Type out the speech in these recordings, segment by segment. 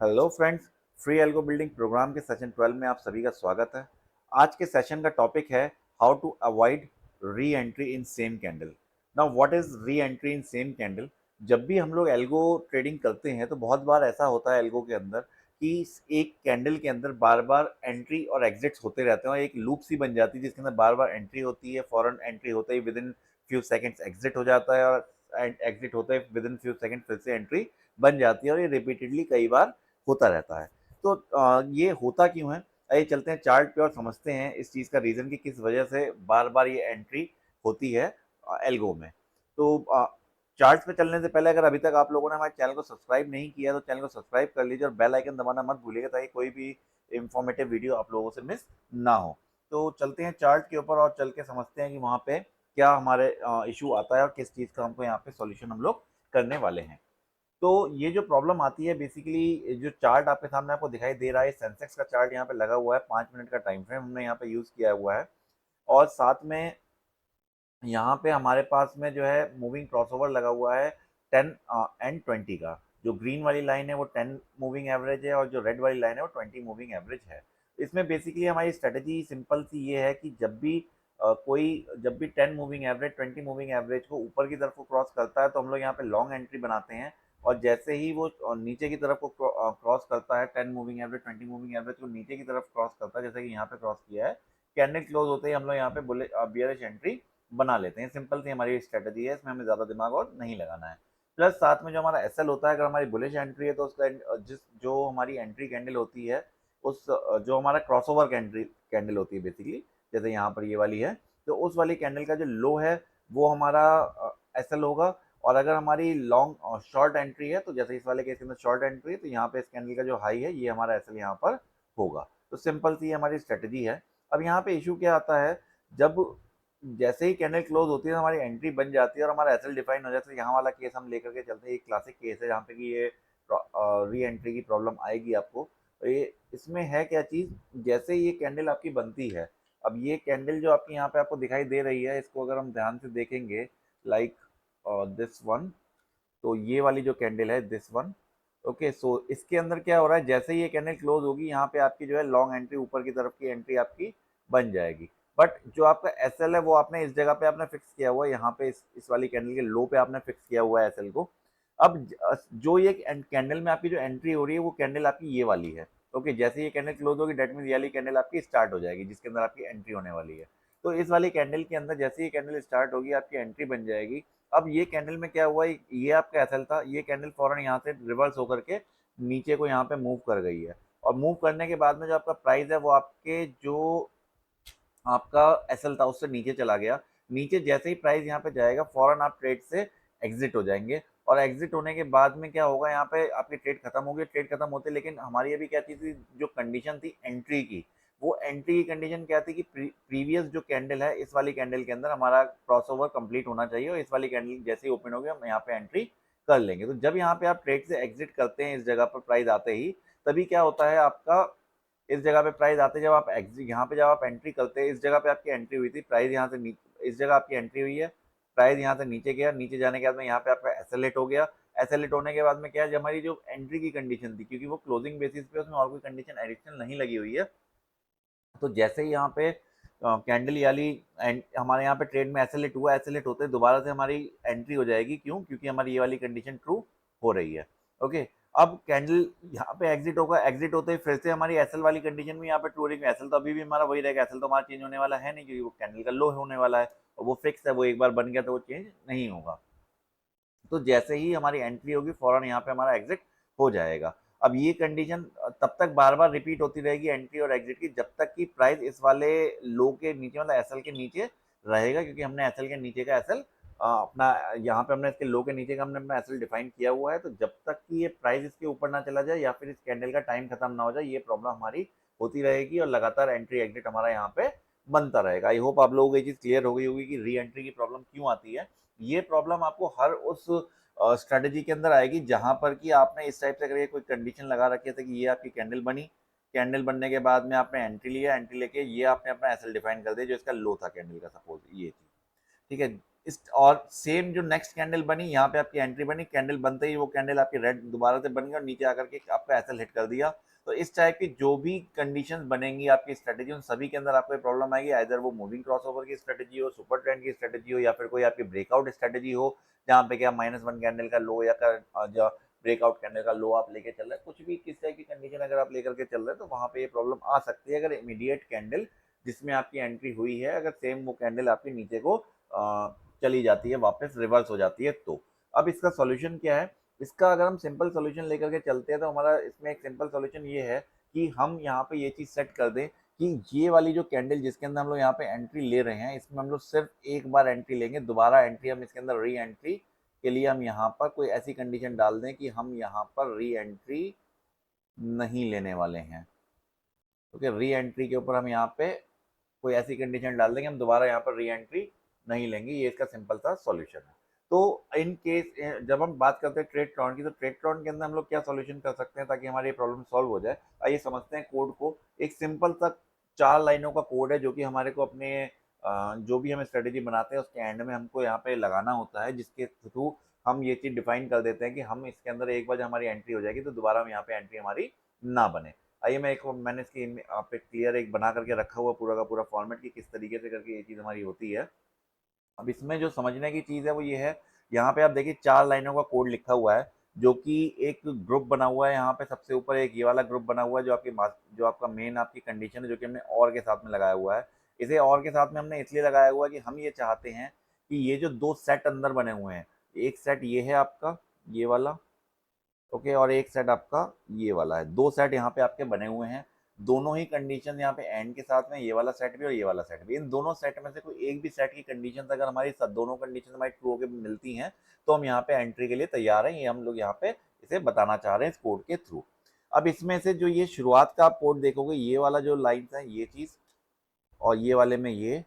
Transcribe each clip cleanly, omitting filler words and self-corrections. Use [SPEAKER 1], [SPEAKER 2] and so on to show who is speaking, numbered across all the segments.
[SPEAKER 1] Hello friends, free algo building program के session 12 में आप सभी का स्वागत है। आज के सेशन का टॉपिक है how to avoid re entry in same candle. Now what is re entry in same candle? जब भी हम लोग एल्गो ट्रेडिंग करते हैं तो बहुत बार ऐसा होता है एल्गो के अंदर कि एक कैंडल के अंदर बार बार एंट्री और एग्जिट्स होते रहते हैं और एक लूप सी बन जाती है जिसके अंदर बार बार एंट्री होती है, फौरन एंट्री होते ही within few seconds exit हो जाता है और एग्जिट होते ही विद इन फ्यू सेकेंड फिर से एंट्री बन जाती है और ये रिपीटेडली कई बार होता रहता है। तो ये होता क्यों है? आइए चलते हैं चार्ट पे और समझते हैं इस चीज़ का रीज़न कि किस वजह से बार-बार ये एंट्री होती है एल्गो में। तो चार्ट्स पे चलने से पहले अगर अभी तक आप लोगों ने हमारे चैनल को सब्सक्राइब नहीं किया तो चैनल को सब्सक्राइब कर लीजिए और बेल आइकन दबाना मत भूलिएगा ताकि कोई भी इन्फॉर्मेटिव वीडियो आप लोगों से मिस ना हो। तो चलते हैं चार्ट के ऊपर और चल के समझते हैं कि वहाँ पे क्या हमारे इश्यू आता है और किस चीज़ का हमको यहाँ पे सॉल्यूशन हम लोग करने वाले हैं। तो ये जो प्रॉब्लम आती है बेसिकली जो चार्ट आपके सामने आपको दिखाई दे रहा है सेंसेक्स का चार्ट यहाँ पे लगा हुआ है 5 मिनट का टाइम फ्रेम हमने यहाँ पे यूज़ किया हुआ है और साथ में यहाँ पे हमारे पास में जो है मूविंग क्रॉसओवर लगा हुआ है 10 एंड 20 का। जो ग्रीन वाली लाइन है वो 10 मूविंग एवरेज है और जो रेड वाली लाइन है वो 20 मूविंग एवरेज है। इसमें बेसिकली हमारी स्ट्रेटेजी सिंपल सी ये है कि जब भी 10 मूविंग एवरेज 20 मूविंग एवरेज को ऊपर की तरफ को क्रॉस करता है तो हम लोग यहाँ पे लॉन्ग एंट्री बनाते हैं और जैसे ही वो नीचे की तरफ को क्रॉस करता है 10 मूविंग एवरेज 20 मूविंग एवरेज को नीचे की तरफ क्रॉस करता है जैसे कि यहाँ पे क्रॉस किया है, कैंडल क्लोज होते ही हम लोग यहाँ पे बियरिश एंट्री बना लेते हैं। सिंपल सी हमारी स्ट्रेटजी है, इसमें हमें ज़्यादा दिमाग और नहीं लगाना है। प्लस साथ में जो हमारा एसएल होता है, अगर हमारी बुलिश एंट्री है तो उसका जिस जो हमारी एंट्री कैंडल होती है जो हमारा क्रॉसओवर कैंडल होती है बेसिकली, जैसे यहाँ पर ये वाली है, तो उस वाली कैंडल का जो लो है वो हमारा एसएल होगा। और अगर हमारी लॉन्ग शॉर्ट एंट्री है तो जैसे इस वाले केस के अंदर शॉर्ट एंट्री है तो यहाँ पे इस कैंडल का जो हाई है ये हमारा एसएल यहाँ पर होगा। तो सिंपल सी हमारी स्ट्रेटजी है। अब यहाँ पे इशू क्या आता है, जब जैसे ही कैंडल क्लोज होती है तो हमारी एंट्री बन जाती है और हमारा एसएल डिफाइन हो जाता है। यहाँ वाला केस हम लेकर के चलते हैं, एक क्लासिक केस है जहाँ पे कि ये री एंट्री की प्रॉब्लम आएगी आपको। तो ये इसमें है क्या चीज़, जैसे ही ये कैंडल आपकी बनती है, अब ये कैंडल जो आपकी यहाँ पे आपको दिखाई दे रही है इसको अगर हम ध्यान से देखेंगे लाइक दिस वन, तो ये वाली जो कैंडल है दिस वन, ओके। सो इसके अंदर क्या हो रहा है, जैसे ही ये कैंडल क्लोज होगी यहाँ पे आपकी जो है लॉन्ग एंट्री ऊपर की तरफ की एंट्री आपकी बन जाएगी। बट जो आपका एसएल है वो आपने इस जगह पे आपने फिक्स किया हुआ है, यहाँ पे इस वाली कैंडल के लो पे आपने फिक्स किया हुआ है एसएल को। अब जो ये कैंडल में आपकी जो एंट्री हो रही है वो कैंडल आपकी ये वाली है, ओके। जैसे ये कैंडल क्लोज होगी डेट मीन ये वाली कैंडल आपकी स्टार्ट हो जाएगी जिसके अंदर आपकी एंट्री होने वाली है। तो इस वाली कैंडल के अंदर जैसे ये कैंडल स्टार्ट होगी आपकी एंट्री बन जाएगी। अब ये कैंडल में क्या हुआ, ये आपका एसएल था, ये कैंडल फौरन यहाँ से रिवर्स होकर के नीचे को यहाँ पे मूव कर गई है और मूव करने के बाद में जो आपका प्राइस है वो आपके जो आपका एसएल था उससे नीचे चला गया। नीचे जैसे ही प्राइस यहाँ पे जाएगा फौरन आप ट्रेड से एग्जिट हो जाएंगे और एग्जिट होने के बाद में क्या होगा, यहाँ पे आपकी ट्रेड खत्म होगी। ट्रेड खत्म होते लेकिन हमारी अभी क्या थी जो कंडीशन थी एंट्री की, वो एंट्री की कंडीशन क्या थी कि प्रीवियस जो कैंडल है इस वाली कैंडल के अंदर हमारा क्रॉसओवर कंप्लीट होना चाहिए और इस वाली कैंडल जैसे ही ओपन होगी हम यहाँ पे एंट्री कर लेंगे। तो जब यहाँ पे आप ट्रेड से एग्जिट करते हैं इस जगह पर प्राइस आते ही, तभी क्या होता है आपका इस जगह पे प्राइस आते जब आप एग्जिट यहाँ पे जब आप एंट्री करते हैं, इस जगह पे आपकी एंट्री हुई थी, प्राइस यहाँ से इस जगह आपकी एंट्री हुई है, प्राइस यहाँ से नीचे गया, नीचे जाने के बाद में यहाँ पे आपका एसएलएट हो गया। एसएलएट होने के बाद में क्या है, जब हमारी जो एंट्री की कंडीशन थी क्योंकि वो क्लोजिंग बेसिस पे उसमें और कोई कंडीशन एडिशनल नहीं लगी हुई है, तो जैसे ही यहाँ पे कैंडल वाली हमारे यहाँ पे ट्रेड में एसएलएट हुआ, एसएलएट होते दोबारा से हमारी एंट्री हो जाएगी। क्यों? क्योंकि हमारी ये वाली कंडीशन ट्रू हो रही है, ओके। अब कैंडल यहाँ पे एग्जिट होगा, एग्जिट होते ही फिर से हमारी एसएल वाली कंडीशन भी यहाँ पे ट्रू हो रही है। एसएल तो अभी भी हमारा वही रहेगा, एसएल तो हमारा चेंज होने वाला है नहीं क्योंकि वो कैंडल का लो होने वाला है और वो फिक्स है, वो एक बार बन गया तो वो चेंज नहीं होगा। तो जैसे ही हमारी एंट्री होगी फौरन यहाँ पे हमारा एग्जिट हो जाएगा। अब ये कंडीशन तब तक बार बार रिपीट होती रहेगी एंट्री और एग्जिट की, जब तक कि प्राइस इस वाले लो के नीचे मतलब एसएल के नीचे रहेगा, क्योंकि हमने एसएल के नीचे का एसएल अपना यहाँ पे हमने इसके लो के नीचे का हमने अपना एसएल डिफाइन किया हुआ है। तो जब तक कि ये प्राइस इसके ऊपर ना चला जाए या फिर इस कैंडल का टाइम खत्म ना हो जाए, ये प्रॉब्लम हमारी होती रहेगी और लगातार एंट्री एग्जिट हमारा यहाँ पे बनता रहेगा। आई होप आप लोगों को ये चीज़ क्लियर हो गई होगी कि री एंट्री की प्रॉब्लम क्यों आती है। ये प्रॉब्लम आपको हर उस स्ट्रेटेजी के अंदर आएगी जहां पर कि आपने इस टाइप से करके कोई कंडीशन लगा रखी थी कि ये आपकी कैंडल बनी, कैंडल बनने के बाद में आपने एंट्री लिया, एंट्री लेके ये आपने अपना एसएल डिफाइन कर दिया जो इसका लो था कैंडल का, सपोज ये चीज, ठीक है। इस और सेम जो नेक्स्ट कैंडल बनी, यहाँ पे आपकी एंट्री बनी, कैंडल बनते ही वो कैंडल आपकी रेड दोबारा से बन गई और नीचे आकर के आपका एसएल हिट कर दिया। तो इस टाइप की जो भी कंडीशंस बनेंगी आपकी स्ट्रेटेजी, उन सभी के अंदर आपको प्रॉब्लम आएगी। आइदर वो मूविंग क्रॉसओवर की स्ट्रेटेजी हो, सुपर ट्रेंड की स्ट्रेटेजी हो, या फिर कोई आपकी ब्रेकआउट स्ट्रेटेजी हो जहाँ पे क्या -1 कैंडल का लो या जो ब्रेकआउट कैंडल का लो आप लेके चल रहे हैं, कुछ भी किस टाइप की कंडीशन अगर आप लेकर के चल रहे हैं तो वहाँ पे ये प्रॉब्लम आ सकती है। अगर इमीडिएट कैंडल जिसमें आपकी एंट्री हुई है, अगर सेम वो कैंडल आपके नीचे को चली जाती है, वापस रिवर्स हो जाती है तो अब इसका सॉल्यूशन क्या है? इसका अगर हम सिंपल सॉल्यूशन लेकर के चलते हैं तो हमारा इसमें एक सिंपल सॉल्यूशन ये है कि हम यहाँ पे ये चीज़ सेट कर दें कि ये वाली जो कैंडल जिसके अंदर हम लोग यहाँ पे एंट्री ले रहे हैं, इसमें हम लोग सिर्फ एक बार एंट्री लेंगे, दोबारा एंट्री हम इसके अंदर री एंट्री के लिए हम यहाँ पर कोई ऐसी कंडीशन डाल दें कि हम यहाँ पर री एंट्री नहीं लेने वाले हैं। ओके, री एंट्री के ऊपर हम यहाँ पे कोई ऐसी कंडीशन डाल देंगे, हम दोबारा यहाँ पर री एंट्री नहीं लेंगे। ये इसका सिंपल सा सॉल्यूशन है। तो इन केस जब हम बात करते हैं ट्रेड ट्रॉन की, तो ट्रेड ट्रॉन के अंदर हम लोग क्या सॉल्यूशन कर सकते हैं ताकि हमारी ये प्रॉब्लम सॉल्व हो जाए? आइए समझते हैं कोड को। एक सिंपल सा 4 लाइनों का कोड है जो कि हमारे को अपने जो भी हम स्ट्रेटेजी बनाते हैं उसके एंड में हमको यहाँ पे लगाना होता है, जिसके थ्रू हम ये चीज़ डिफाइन कर देते हैं कि हम इसके अंदर एक बार जब हमारी एंट्री हो जाएगी तो दोबारा हम यहाँ पे एंट्री हमारी ना बने। आइए मैं एक मैंने इसकी आप पे क्लियर एक बना करके रखा हुआ पूरा का पूरा फॉर्मेट कि किस तरीके से करके ये चीज़ हमारी होती है। अब इसमें जो समझने की चीज़ है वो ये है, यहाँ पे आप देखिए 4 लाइनों का कोड लिखा हुआ है जो कि एक ग्रुप बना हुआ है। यहाँ पे सबसे ऊपर एक ये वाला ग्रुप बना हुआ है जो आपकी जो आपका मेन आपकी कंडीशन है, जो कि हमने और के साथ में लगाया हुआ है। इसे और के साथ में हमने इसलिए लगाया हुआ है कि हम ये चाहते हैं कि ये जो 2 सेट अंदर बने हुए हैं, एक सेट ये है आपका ये वाला, ओके, और एक सेट आपका ये वाला है। 2 सेट यहाँ पे आपके बने हुए हैं। दोनों ही कंडीशन यहाँ पे एंड के साथ में, ये वाला सेट भी और ये वाला सेट भी। इन दोनों सेट में से कोई एक भी सेट की कंडीशन अगर हमारी दोनों कंडीशन हमारी ट्रू होकर मिलती हैं तो हम यहाँ पे एंट्री के लिए तैयार हैं। ये हम लोग यहाँ पे इसे बताना चाह रहे हैं इस कोड के थ्रू। अब इसमें से जो ये शुरुआत का आप कोड देखोगे, ये वाला जो लाइन है ये चीज़, और ये वाले में ये,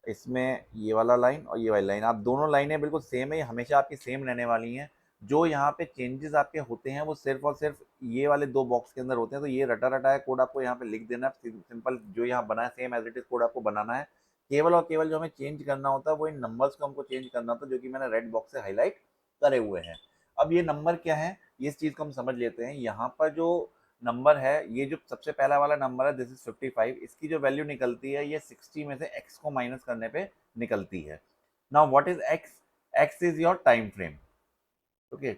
[SPEAKER 1] इसमें ये वाला लाइन और ये वाली लाइन, आप दोनों लाइनें बिल्कुल सेम है, ये हमेशा आपकी सेम रहने वाली हैं। जो यहाँ पे चेंजेस आपके होते हैं वो सिर्फ और सिर्फ ये वाले 2 बॉक्स के अंदर होते हैं। तो ये रटा रटाया कोड आपको यहाँ पे लिख देना है, सिंपल जो यहाँ बना है same as it is code आपको बनाना है। केवल और केवल जो हमें चेंज करना होता है वो इन नंबर्स को हमको चेंज करना होता है, जो कि मैंने रेड बॉक्स से हाईलाइट करे हुए हैं। अब ये नंबर क्या है, इस चीज़ को हम समझ लेते हैं। यहाँ पर जो नंबर है, ये जो सबसे पहला वाला नंबर है, दिस इज 55, इसकी जो वैल्यू निकलती है ये 60 में से x को माइनस करने पे निकलती है। Now what is x? x is your time frame. Okay,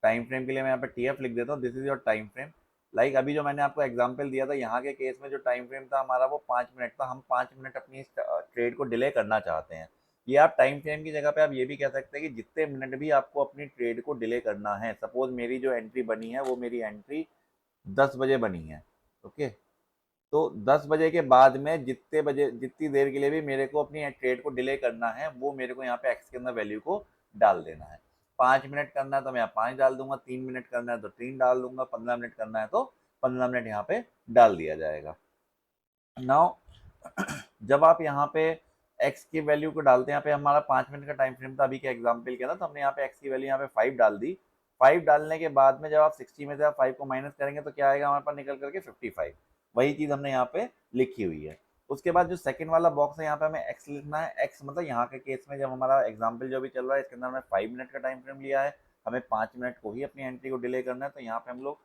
[SPEAKER 1] time frame के लिए मैं यहाँ पे TF लिख देता हूँ, this is your time frame. Like अभी जो मैंने आपको एग्जांपल दिया था, यहाँ के केस में जो टाइम फ्रेम था हमारा वो 5 मिनट था। हम 5 मिनट अपनी इस ट्रेड को डिले करना चाहते हैं। ये आप टाइम फ्रेम की जगह पे आप ये भी कह सकते हैं कि जितने मिनट भी आपको अपनी ट्रेड को डिले करना है, सपोज मेरी जो एंट्री बनी है वो मेरी एंट्री 10 बजे बनी है। ओके, तो 10 बजे के बाद में जितने बजे जितनी देर के लिए भी मेरे को अपनी ट्रेड को डिले करना है वो मेरे को यहाँ पे एक्स के अंदर वैल्यू को डाल देना है। 5 मिनट करना है तो मैं यहाँ 5 डाल दूंगा, 3 मिनट करना है तो 3 डाल दूंगा, 15 मिनट करना है तो 15 मिनट यहाँ पे डाल दिया जाएगा। नाउ जब आप यहाँ पे x की वैल्यू को डालते हैं, यहाँ पे हमारा 5 मिनट का टाइम फ्रेम था अभी के एग्जाम्पल के ना, तो हमने यहाँ पे x की वैल्यू यहाँ पे 5 डाल दी। 5 डालने के बाद में जब आप 60 में से आप 5 को माइनस करेंगे तो क्या आएगा हमारे पास निकल करके 55। वही चीज़ हमने यहाँ पे लिखी हुई है। उसके बाद जो सेकंड वाला बॉक्स है यहाँ पे हमें x लिखना है। x मतलब यहाँ के केस में जब हमारा एग्जाम्पल जो भी चल रहा है इसके अंदर हमने 5 मिनट का टाइम फ्रेम लिया है, हमें 5 मिनट को ही अपनी एंट्री को डिले करना है, तो यहाँ पे हम लोग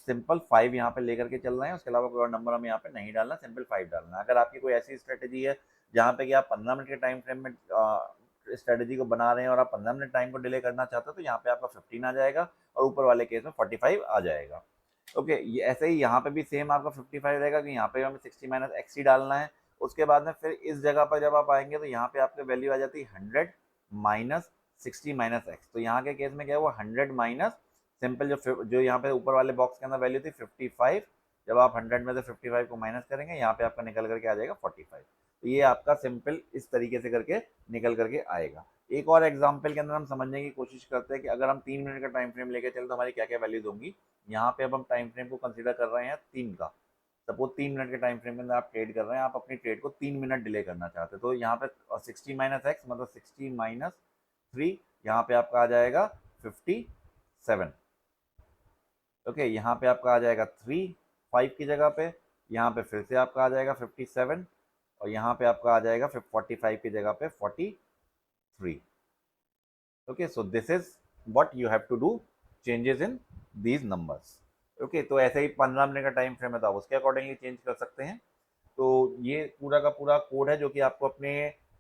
[SPEAKER 1] सिंपल 5 यहाँ पे लेकर के चल रहे हैं। उसके अलावा कोई और नंबर हमें यहाँ पे नहीं डालना, सिंपल 5 डालना है। अगर आपकी कोई ऐसी स्ट्रेटेजी है जहाँ पे कि आप 15 मिनट के टाइम फ्रेम में स्ट्रेटेजी को बना रहे हैं और आप 15 मिनट टाइम को डिले करना चाहते हो तो यहाँ पे आपका 15 आ जाएगा और ऊपर वाले केस में 45 आ जाएगा। ओके, ये ऐसे ही यहाँ पे भी सेम आपका 55 रहेगा कि यहाँ पे हमें 60 माइनस एक्स ही डालना है। उसके बाद में फिर इस जगह पर जब आप आएंगे तो यहाँ पे आपकी वैल्यू आ जाती है 100 माइनस 60 माइनस एक्स। तो यहाँ के केस में क्या हुआ, 100 माइनस सिंपल जो यहाँ पे ऊपर वाले बॉक्स के अंदर वैल्यू थी 55, जब आप 100 में से 55 को माइनस करेंगे यहाँ पे आपका निकल करके आ जाएगा 45। तो ये आपका सिंपल इस तरीके से करके निकल करके आएगा। एक और एग्जांपल के अंदर हम समझने की कोशिश करते हैं कि अगर हम 3 मिनट का टाइम फ्रेम लेके चले तो हमारी क्या क्या वैल्यूज होंगी। यहाँ पे अब हम टाइम फ्रेम को कंसीडर कर रहे हैं 3 का। सपोज 3 मिनट के टाइम फ्रेम के अंदर आप ट्रेड कर रहे हैं, आप अपनी ट्रेड को 3 मिनट डिले करना चाहते हैं, तो यहाँ पे 60 माइनस एक्स मतलब 60 माइनस 3, यहाँ पे आपका आ जाएगा 57। ओके, यहाँ पे आपका आ जाएगा 3 5 की जगह पे, यहाँ पे फिर से आपका आ जाएगा 57 और यहाँ पे आपका आ जाएगा फिर 45 की जगह पे 43। Okay, so this is what you have to do, changes in these numbers. Okay, तो ऐसे ही 15 मिनट का टाइम फ्रेम है तो आप उसके अकॉर्डिंगली चेंज कर सकते हैं। तो ये पूरा का पूरा कोड है जो कि आपको अपने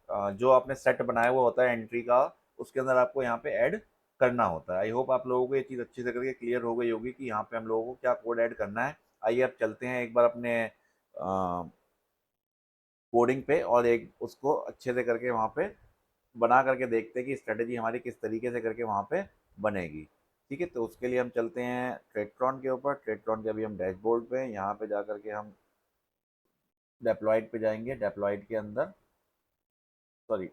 [SPEAKER 1] जो आपने सेट बनाया हुआ होता है एंट्री का, उसके अंदर आपको यहाँ पे ऐड करना होता है। आई होप आप लोगों को ये चीज़ अच्छे से करके क्लियर हो गई होगी कि यहाँ पे हम लोगों को क्या कोड ऐड करना है। आइए अब चलते हैं एक बार अपने कोडिंग पे और एक उसको अच्छे से करके वहाँ पे बना करके देखते हैं कि स्ट्रेटेजी हमारी किस तरीके से करके वहाँ पे बनेगी। ठीक है, तो उसके लिए हम चलते हैं ट्रेडट्रॉन के ऊपर। ट्रेडट्रॉन के अभी हम डैशबोर्ड पे हैं, यहाँ पे जा करके हम डेप्लॉयड पे जाएंगे। डेप्लॉयड के अंदर सॉरी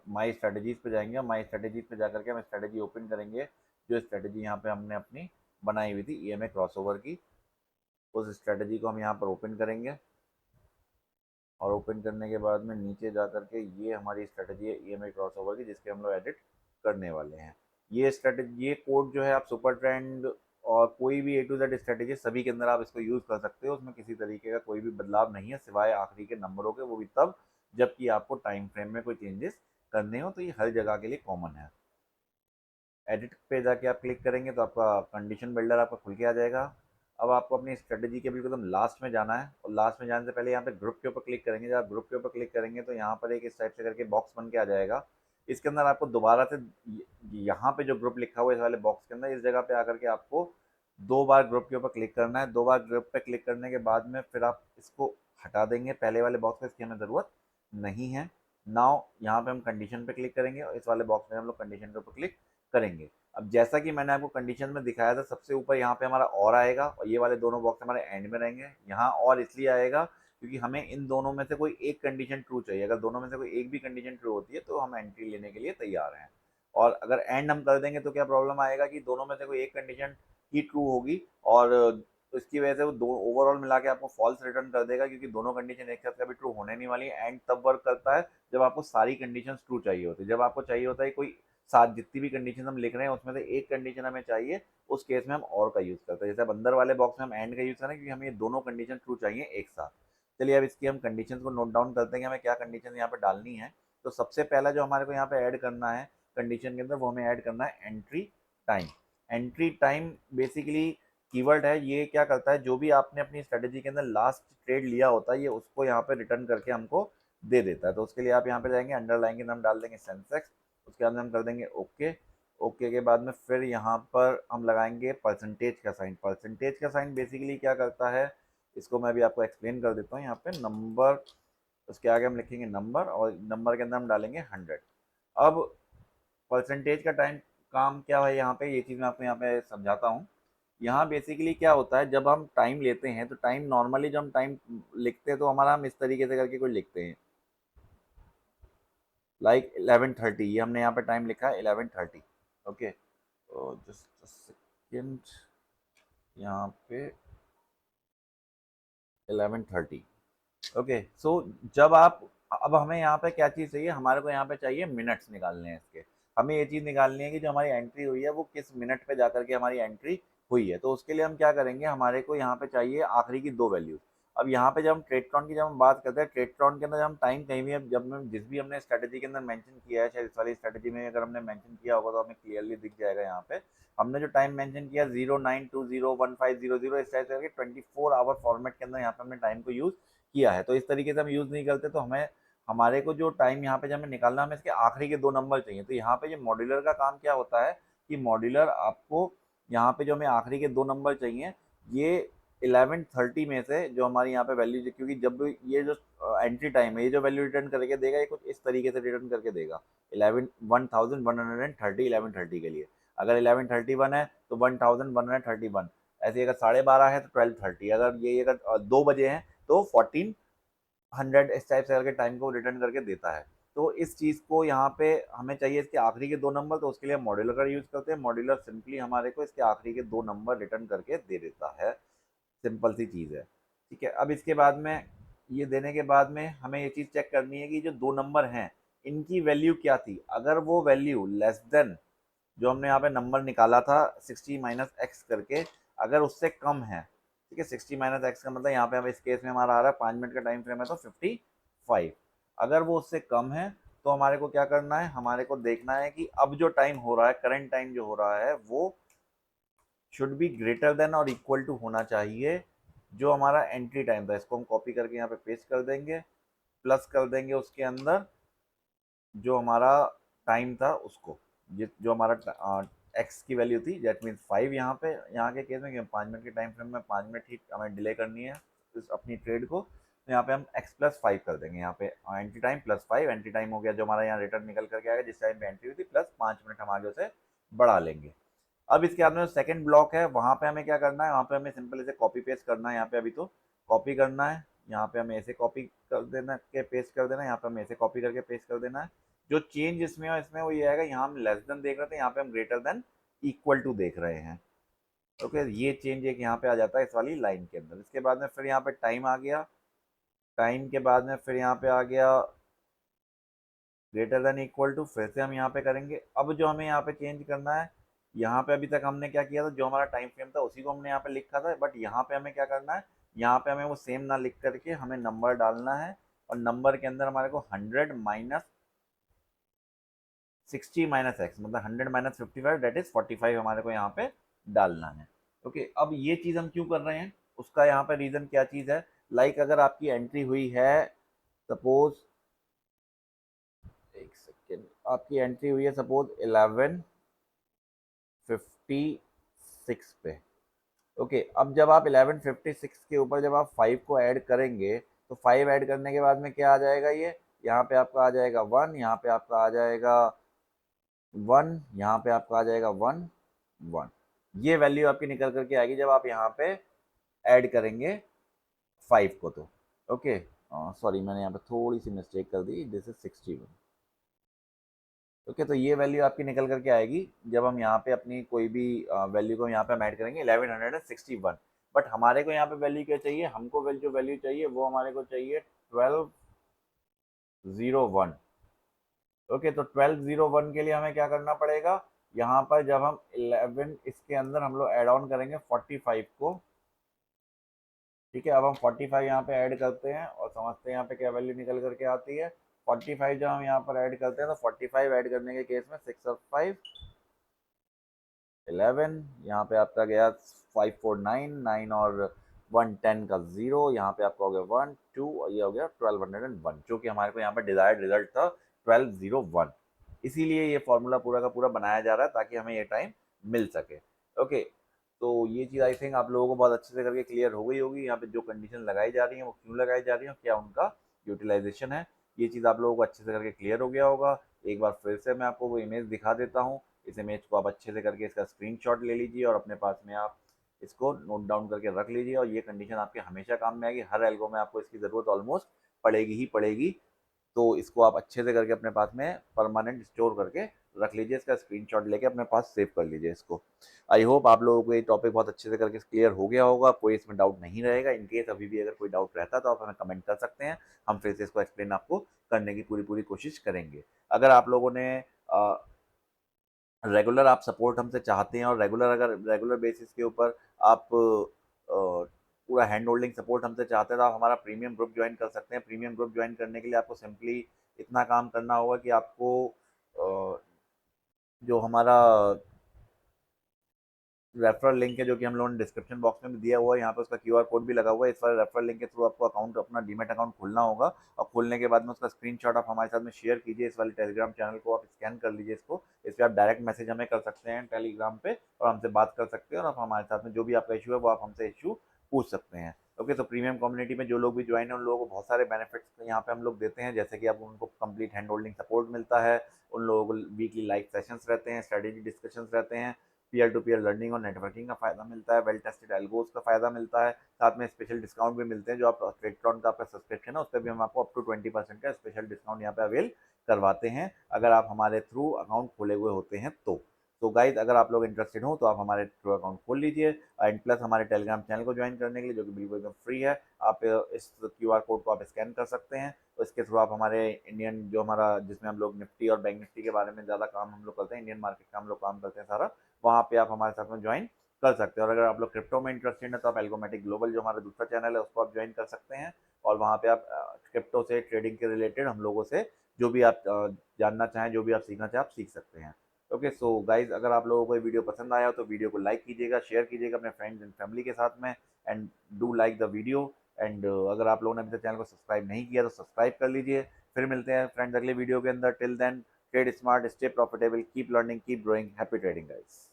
[SPEAKER 1] माई स्ट्रेटजीज पे जाएंगे। माई स्ट्रेटजीज पे जाकर के हम स्ट्रेटजी ओपन करेंगे, जो स्ट्रेटजी यहाँ पे हमने अपनी बनाई हुई थी ईएमए क्रॉसओवर की, उस स्ट्रेटजी को हम यहाँ पर ओपन करेंगे। और ओपन करने के बाद में नीचे जा करके ये हमारी स्ट्रेटजी है ईएमआई क्रॉसओवर की, जिसके हम लोग एडिट करने वाले हैं। ये स्ट्रेटजी, ये कोड जो है आप सुपर ट्रेंड और कोई भी ए टू जेड स्ट्रेटजी सभी के अंदर आप इसको यूज़ कर सकते हो। उसमें किसी तरीके का कोई भी बदलाव नहीं है सिवाय आखिरी के नंबरों के, वो भी तब जबकि आपको टाइम फ्रेम में कोई चेंजेस करने हो, तो ये हर जगह के लिए कॉमन है। एडिट पे जाके आप क्लिक करेंगे तो आपका कंडीशन बिल्डर आपका खुल के आ जाएगा। अब आपको अपनी स्ट्रेटजी के बिल्कुल एकदम लास्ट में जाना है, और लास्ट में जाने से पहले यहाँ पे ग्रुप के ऊपर क्लिक करेंगे। जब आप ग्रुप के ऊपर क्लिक करेंगे तो यहाँ पर एक इस टाइप से करके बॉक्स बन के आ जाएगा। इसके अंदर आपको दोबारा से यहाँ पे जो ग्रुप लिखा हुआ है इस वाले बॉक्स के अंदर, इस जगह पे आकर के आपको 2 बार ग्रुप के ऊपर क्लिक करना है। 2 बार ग्रुप पे क्लिक करने के बाद में फिर आप इसको हटा देंगे पहले वाले बॉक्स में, इसकी हमें ज़रूरत नहीं है। नाउ यहाँ पे हम कंडीशन पे क्लिक करेंगे और इस वाले बॉक्स में हम लोग कंडीशन के ऊपर क्लिक करेंगे। अब जैसा कि मैंने आपको कंडीशन में दिखाया था, सबसे ऊपर यहाँ पे हमारा और आएगा और ये वाले दोनों बॉक्स हमारे एंड में रहेंगे। यहाँ और इसलिए आएगा क्योंकि हमें इन दोनों में से कोई एक कंडीशन ट्रू चाहिए। अगर दोनों में से कोई एक भी कंडीशन ट्रू होती है तो हम एंट्री लेने के लिए तैयार हैं। और अगर एंड हम कर देंगे तो क्या प्रॉब्लम आएगा कि दोनों में से कोई एक कंडीशन ही ट्रू होगी और इसकी वजह से वो दो ओवरऑल मिला के आपको फॉल्स रिटर्न कर देगा, क्योंकि दोनों कंडीशन एक साथ कभी ट्रू होने नहीं वाली है। एंड तब वर्क करता है जब आपको सारी कंडीशन ट्रू चाहिए होती है। जब आपको चाहिए होता है कोई साथ जितनी भी कंडीशन हम लिख रहे हैं उसमें से एक कंडीशन हमें चाहिए, उस केस में हम और का यूज़ करते हैं। जैसे अब अंदर वाले बॉक्स में हम एंड का यूज़ करें क्योंकि हमें ये दोनों कंडीशन ट्रू चाहिए एक साथ। चलिए अब इसकी हम कंडीशन को नोट डाउन करते हैं कि हमें क्या कंडीशन यहाँ पे डालनी है। तो सबसे पहला जो हमारे को यहाँ पे ऐड करना है कंडीशन के अंदर, वो हमें ऐड करना है entry time. Entry time basically keyword है। ये क्या करता है, जो भी आपने अपनी स्ट्रेटेजी के अंदर लास्ट ट्रेड लिया होता है ये उसको यहाँ पे रिटर्न करके हमको दे देता है। तो उसके लिए आप यहाँ पे जाएंगे, अंडरलाइन के नाम डाल देंगे सेंसेक्स, उसके बाद में हम कर देंगे ओके। ओके के बाद में फिर यहाँ पर हम लगाएंगे परसेंटेज का साइन। परसेंटेज का साइन बेसिकली क्या करता है, इसको मैं अभी आपको एक्सप्लेन कर देता हूँ। यहाँ पे नंबर, उसके आगे हम लिखेंगे नंबर और नंबर के अंदर हम डालेंगे 100। अब परसेंटेज का टाइम काम क्या है यहाँ पे, ये चीज़ मैं आपको यहाँ पे समझाता हूँ। यहाँ बेसिकली क्या होता है, जब हम टाइम लेते हैं तो टाइम नॉर्मली जब हम टाइम लिखते हैं तो हमारा हम इस तरीके से करके कोई लिखते हैं लाइक 11:30। ये हमने यहाँ पे टाइम लिखा है 11:30। ओके, तो जस्ट सेकेंड, यहाँ पे 11:30। ओके, सो जब आप, अब हमें यहाँ पे क्या चीज़ चाहिए, हमारे को यहाँ पे चाहिए मिनट्स निकालने हैं इसके। हमें ये चीज़ निकालनी है कि जो हमारी एंट्री हुई है वो किस मिनट पे जा करके हमारी एंट्री हुई है। तो उसके लिए हम क्या करेंगे, हमारे को यहाँ पे चाहिए आखिरी की 2 वैल्यूज। अब यहाँ पे जब हम ट्रेडट्रॉन की जब हम बात करते हैं, ट्रेडट्रॉन के अंदर जब हम टाइम कहीं भी जब हम जिस भी हमने स्ट्रेटेजी के अंदर मेंशन किया है, शायद इस वाली स्ट्रेटेजी में अगर हमने मेंशन किया होगा तो हमें क्लियरली दिख जाएगा। यहाँ पे हमने जो टाइम मेंशन किया 09201500, इस टाइप से करके 24 आवर फॉर्मेट के अंदर यहाँ पे हमने टाइम को यूज़ किया है। तो इस तरीके से हम यूज़ नहीं करते। तो हमें, हमारे को जो टाइम यहाँ पे जब हमें निकालना है, हमें इसके आखिरी के 2 नंबर चाहिए। तो यहाँ पे ये मॉड्यूलर का काम क्या होता है कि मॉड्यूलर आपको यहाँ पे जो हमें आखिरी के 2 नंबर चाहिए, ये 11:30 में से जो हमारी यहाँ पे वैल्यू, क्योंकि जब ये जो एंट्री टाइम है, ये जो वैल्यू रिटर्न करके देगा ये कुछ इस तरीके से रिटर्न करके देगा 11,130 11:30 के लिए। अगर 11:31 है तो 1,131। ऐसे अगर 12:30 है तो 12:30। अगर ये अगर 2 बजे हैं तो 1400, इस टाइप से करके टाइम को रिटर्न करके देता है। तो इस चीज़ को यहाँ पे हमें चाहिए इसके आखिरी के 2 नंबर, तो उसके लिए हम मॉड्यूलर का यूज़ करते हैं। मॉड्यूलर सिंपली हमारे को इसके आखिरी के 2 नंबर रिटर्न करके दे देता है। सिंपल सी चीज़ है। ठीक है, अब इसके बाद में ये देने के बाद में हमें ये चीज़ चेक करनी है कि जो 2 नंबर हैं इनकी वैल्यू क्या थी। अगर वो वैल्यू लेस देन जो हमने यहाँ पे नंबर निकाला था 60 माइनस एक्स करके, अगर उससे कम है, ठीक है, 60 माइनस एक्स का मतलब यहाँ पे हम इस केस में हमारा आ रहा है 5 मिनट का टाइम फ्रेम है तो 55। अगर वो उससे कम है तो हमारे को क्या करना है, हमारे को देखना है कि अब जो टाइम हो रहा है, करंट टाइम जो हो रहा है, वो शुड बी ग्रेटर देन और इक्वल टू होना चाहिए जो हमारा एंट्री टाइम था। इसको हम कॉपी करके यहाँ पे पेस्ट कर देंगे, प्लस कर देंगे उसके अंदर जो हमारा टाइम था उसको, जो हमारा एक्स की वैल्यू थी, दैट मीन्स 5 यहाँ पे, यहाँ के केस में 5 मिनट के टाइम फ्रेम में 5 मिनट ही हमें डिले करनी है इस अपनी ट्रेड को, तो यहाँ पे हम एक्स प्लस 5 कर देंगे। यहाँ पे entry time plus 5, entry time हो गया जो हमारा यहाँ रिटर्न निकल करके आएगा जिस टाइम पे एंट्री हुई थी, प्लस 5 मिनट हम आगे उसे बढ़ा लेंगे। अब इसके बाद में जो सेकंड ब्लॉक है वहाँ पे हमें क्या करना है, वहाँ पे हमें सिंपल इसे कॉपी पेस्ट करना है। यहाँ पे अभी तो कॉपी करना है, यहाँ पे हमें ऐसे कॉपी कर देना के पेस्ट कर देना है, यहाँ पे हमें ऐसे कॉपी करके पेस्ट कर देना है। जो चेंज इसमें और इसमें वो ये आएगा, यहाँ हम लेस देन देख रहे थे, यहाँ पे हम ग्रेटर देन इक्वल टू देख रहे हैं। ओके, ये चेंज एक यहाँ पे आ जाता है इस वाली लाइन के अंदर। इसके बाद में फिर यहाँ पे टाइम आ गया, टाइम के बाद में फिर यहाँ पे आ गया ग्रेटर देन इक्वल टू, फिर से हम यहाँ पे करेंगे। अब जो हमें यहाँ पे चेंज करना है, यहाँ पे अभी तक हमने क्या किया था, जो हमारा टाइम फ्रेम था उसी को हमने यहाँ पे लिखा था, बट यहाँ पे हमें क्या करना है, यहाँ पे हमें वो सेम ना लिख करके हमें नंबर डालना है, और नंबर के अंदर हमारे को 100 माइनस 60 माइनस एक्स, मतलब 100 माइनस 55, डेट इज 45 हमारे को यहाँ पे डालना है। ओके, अब ये चीज़ हम क्यों कर रहे हैं, उसका यहाँ पे रीज़न क्या चीज़ है, लाइक अगर आपकी एंट्री हुई है, सपोज एक सेकेंड, आपकी एंट्री हुई है सपोज 1156 पे। ओके, अब जब आप 1156 के ऊपर जब आप 5 को ऐड करेंगे, तो 5 ऐड करने के बाद में क्या आ जाएगा, ये यहाँ पे आपका आ जाएगा 1, यहाँ पे आपका आ जाएगा 1, यहाँ पे आपका आ जाएगा 1 1। ये वैल्यू आपकी निकल करके आएगी जब आप यहाँ पे ऐड करेंगे 5 को। तो ओके, सॉरी मैंने यहाँ पे थोड़ी सी मिस्टेक कर दी, दिस इज 61। ओके, तो ये वैल्यू आपकी निकल करके आएगी जब हम यहाँ पे अपनी कोई भी वैल्यू को यहाँ पे हम ऐड करेंगे 1161। बट हमारे को यहाँ पे वैल्यू क्या चाहिए, हमको जो वैल्यू चाहिए वो हमारे को चाहिए 1201। ओके, तो 1201 के लिए हमें क्या करना पड़ेगा, यहाँ पर जब हम 11 इसके अंदर हम लोग ऐड ऑन करेंगे 45 को। ठीक है, अब हम 45 यहाँ पे ऐड करते हैं और समझते हैं यहाँ पे क्या वैल्यू निकल करके आती है। 45 जब हम यहाँ पर ऐड करते हैं तो 45 ऐड करने के केस में 6 और 5 11, यहाँ पे आपका गया 549, 9 और 1 10 का 0, यहाँ पे आपका हो गया 1 2 और ये हो गया 1201, जो कि हमारे को यहाँ पे डिजायर्ड रिजल्ट था 1201। इसीलिए ये फॉर्मूला पूरा का पूरा बनाया जा रहा है ताकि हमें ये टाइम मिल सके। ओके, तो ये चीज़ आई थिंक आप लोगों को बहुत अच्छे से करके क्लियर हो गई होगी। यहाँ पे जो कंडीशन लगाई जा रही है वो क्यों लगाई जा रही है, क्या उनका यूटिलाइजेशन है, ये चीज़ आप लोगों को अच्छे से करके क्लियर हो गया होगा। एक बार फिर से मैं आपको वो इमेज दिखा देता हूँ। इस इमेज को आप अच्छे से करके इसका स्क्रीनशॉट ले लीजिए और अपने पास में आप इसको नोट डाउन करके रख लीजिए, और ये कंडीशन आपके हमेशा काम में आएगी। हर एल्गो में आपको इसकी ज़रूरत ऑलमोस्ट पड़ेगी ही पड़ेगी। तो इसको आप अच्छे से करके अपने पास में परमानेंट स्टोर करके रख लीजिए, इसका स्क्रीनशॉट लेके अपने पास सेव कर लीजिए इसको। आई होप आप लोगों को ये टॉपिक बहुत अच्छे से करके क्लियर हो गया होगा, कोई इसमें डाउट नहीं रहेगा। इनकेस अभी भी अगर कोई डाउट रहता है तो आप हमें कमेंट कर सकते हैं, हम फिर से इसको एक्सप्लेन आपको करने की पूरी पूरी कोशिश करेंगे। अगर आप लोगों ने रेगुलर आप सपोर्ट हमसे चाहते हैं और अगर रेगुलर बेसिस के ऊपर आप पूरा हैंड होल्डिंग सपोर्ट हमसे चाहते हैं तो आप हमारा प्रीमियम ग्रुप ज्वाइन कर सकते हैं। प्रीमियम ग्रुप ज्वाइन करने के लिए आपको सिंपली इतना काम करना होगा कि आपको जो हमारा रेफरल लिंक है जो कि हम लोगों ने डिस्क्रिप्शन बॉक्स में भी दिया हुआ है, यहाँ पे उसका क्यूआर कोड भी लगा हुआ है। इस वाले रेफरल लिंक के थ्रू आपको अकाउंट, अपना डीमेट अकाउंट खोलना होगा, और खोलने के बाद में उसका स्क्रीनशॉट आप हमारे साथ में शेयर कीजिए। इस वाले टेलीग्राम चैनल को आप स्कैन कर लीजिए इसको, इस पर आप डायरेक्ट मैसेज हमें कर सकते हैं टेलीग्राम पे और हमसे बात कर सकते हैं, और आप हमारे साथ में जो भी आपका इशू है वो आप हमसे इशू पूछ सकते हैं। ओके, तो प्रीमियम कम्युनिटी में जो लोग भी ज्वाइन है उन लोगों को बहुत सारे बेनिफिट्स यहाँ पे हम लोग देते हैं, जैसे कि आप उनको कंप्लीट हैंड होल्डिंग सपोर्ट मिलता है, उन लोगों को वीकली लाइव सेशंस रहते हैं, स्ट्रेटेजी डिस्कशंस रहते हैं, पीयर टू पीयर लर्निंग और नेटवर्किंग का फायदा मिलता है, वेल टेस्टेड एल्गोस का फायदा मिलता है, साथ में स्पेशल डिस्काउंट भी मिलते हैं। जो आप ट्रेडट्रॉन का आपका सब्सक्रिप्शन है उस पर भी हम आपको अप टू 20% का स्पेशल डिस्काउंट यहाँ पे अवेल करवाते हैं, अगर आप हमारे थ्रू अकाउंट खोले हुए होते हैं तो गाइज अगर आप लोग इंटरेस्टेड हो तो आप हमारे थ्रू अकाउंट खोल लीजिए। एंड प्लस हमारे टेलीग्राम चैनल को ज्वाइन करने के लिए, जो कि बिल्कुल एकदम फ्री है, आप इस क्यूआर कोड को आप स्कैन कर सकते हैं, तो इसके थ्रू आप हमारे इंडियन जो हमारा जिसमें हम लोग निफ्टी और बैंक निफ्टी के बारे में ज़्यादा काम हम लोग करते हैं, इंडियन मार्केट का हम लोग काम करते हैं सारा, वहाँ पे आप हमारे साथ में ज्वाइन कर सकते हैं। और अगर आप लोग क्रिप्टो में इंटरेस्टेड है तो आप एल्गोमेटिक ग्लोबल जो हमारा दूसरा चैनल है उसको आप ज्वाइन कर सकते हैं, और वहाँ पे आप क्रिप्टो से ट्रेडिंग के रिलेटेड हम लोगों से जो भी आप जानना चाहें, जो भी आप सीखना चाहें, आप सीख सकते हैं। ओके, सो गाइज, अगर आप लोगों को ये वीडियो पसंद आया हो तो वीडियो को लाइक कीजिएगा, शेयर कीजिएगा अपने फ्रेंड्स एंड फैमिली के साथ में, and do like the video. And अगर आप लोगों ने अभी तक चैनल को सब्सक्राइब नहीं किया तो सब्सक्राइब कर लीजिए। फिर मिलते हैं फ्रेंड्स अगले वीडियो के अंदर। Till then, trade smart, stay profitable, keep learning, keep growing, happy trading guys.